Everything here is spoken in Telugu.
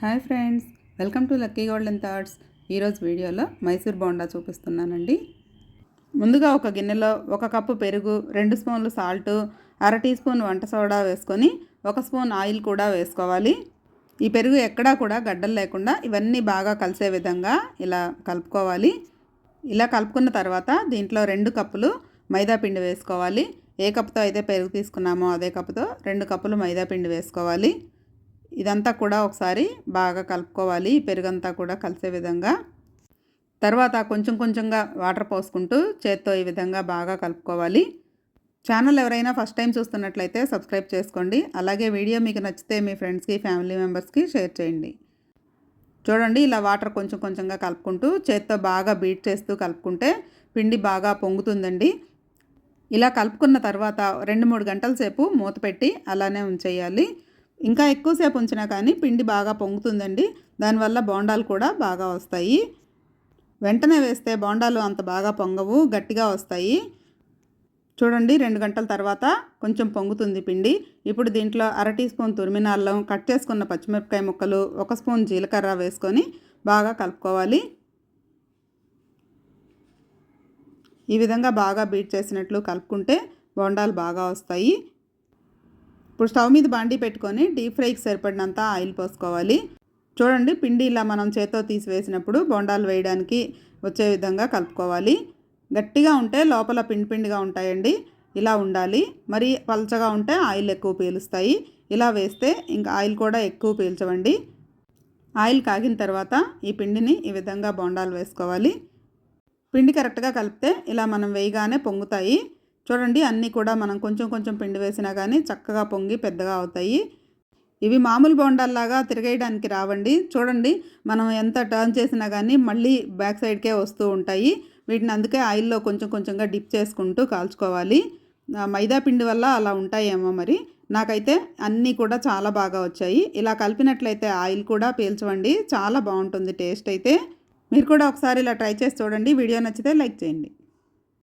Hi friends, welcome to lucky golden thoughts. ఈరోజు వీడియోలో మైసూర్ బోండా చూపిస్తున్నానండి. ముందుగా ఒక గిన్నెలో 1 కప్పు పెరుగు, 2 స్పూన్లు సాల్ట్, అర టీ స్పూన్ వంట సోడా వేసుకొని 1 స్పూన్ ఆయిల్ కూడా వేసుకోవాలి. ఈ పెరుగు ఎక్కడా కూడా గడ్డలు లేకుండా ఇవన్నీ బాగా కలిసే విధంగా ఇలా కలుపుకోవాలి. ఇలా కలుపుకున్న తర్వాత దీంట్లో 2 కప్పులు మైదా పిండి వేసుకోవాలి. ఏ కప్పుతో అయితే పెరుగు తీసుకున్నామో అదే కప్పుతో 2 కప్పులు మైదా పిండి వేసుకోవాలి. ఇదంతా కూడా ఒకసారి బాగా కలుపుకోవాలి, పెరుగంతా కూడా కలిసే విధంగా. తర్వాత కొంచెం కొంచెంగా వాటర్ పోసుకుంటూ చేత్తో ఈ విధంగా బాగా కలుపుకోవాలి. ఛానల్ ఎవరైనా ఫస్ట్ టైం చూస్తున్నట్లయితే సబ్స్క్రైబ్ చేసుకోండి. అలాగే వీడియో మీకు నచ్చితే మీ ఫ్రెండ్స్కి, ఫ్యామిలీ మెంబర్స్కి షేర్ చేయండి. చూడండి, ఇలా వాటర్ కొంచెం కొంచెంగా కలుపుకుంటూ చేత్తో బాగా బీట్ చేస్తూ కలుపుకుంటే పిండి బాగా పొంగుతుందండి. ఇలా కలుపుకున్న తర్వాత 2-3 గంటల సేపు మూత పెట్టి అలానే ఉంచేయాలి. ఇంకా ఎక్కువసేపు ఉంచినా కానీ పిండి బాగా పొంగుతుందండి. దానివల్ల బోండాలు కూడా బాగా వస్తాయి. వెంటనే వేస్తే బోండాలు అంత బాగా పొంగవు, గట్టిగా వస్తాయి. చూడండి, 2 గంటల తర్వాత కొంచెం పొంగుతుంది పిండి. ఇప్పుడు దీంట్లో అర టీ స్పూన్ తురిమిన అల్లం, కట్ చేసుకున్న పచ్చిమిరపకాయ ముక్కలు, 1 స్పూన్ జీలకర్ర వేసుకొని బాగా కలుపుకోవాలి. ఈ విధంగా బాగా బీట్ చేసినట్లు కలుపుకుంటే బోండాలు బాగా వస్తాయి. ఇప్పుడు స్టవ్ మీద బాండీ పెట్టుకొని డీప్ ఫ్రైకి సరిపడినంత ఆయిల్ పోసుకోవాలి. చూడండి, పిండి ఇలా మనం చేత్తో తీసివేసినప్పుడు బోండాలు వేయడానికి వచ్చే విధంగా కలుపుకోవాలి. గట్టిగా ఉంటే లోపల పిండి పిండిగా ఉంటాయండి, ఇలా ఉండాలి. మరి పలచగా ఉంటే ఆయిల్ ఎక్కువ పీలుస్తాయి. ఇలా వేస్తే ఇంకా ఆయిల్ కూడా ఎక్కువ పీల్చవండి. ఆయిల్ కాగిన తర్వాత ఈ పిండిని ఈ విధంగా బోండాలు వేసుకోవాలి. పిండి కరెక్ట్గా కలిపితే ఇలా మనం వేయగానే పొంగుతాయి. చూడండి, అన్నీ కూడా మనం కొంచెం కొంచెం పిండి వేసినా కానీ చక్కగా పొంగి పెద్దగా అవుతాయి. ఇవి మామూలు బోండాల్లాగా తిరగేయడానికి రావండి. చూడండి, మనం ఎంత టర్న్ చేసినా కానీ మళ్ళీ బ్యాక్ సైడ్కే వస్తూ ఉంటాయి. వీటిని అందుకే ఆయిల్లో కొంచెం కొంచెంగా డిప్ చేసుకుంటూ కాల్చుకోవాలి. మైదా పిండి వల్ల అలా ఉంటాయేమో మరి. నాకైతే అన్నీ కూడా చాలా బాగా వచ్చాయి. ఇలా కలిపినట్లయితే ఆయిల్ కూడా పీల్చవండి, చాలా బాగుంటుంది టేస్ట్ అయితే. మీరు కూడా ఒకసారి ఇలా ట్రై చేసి చూడండి. వీడియో నచ్చితే లైక్ చేయండి.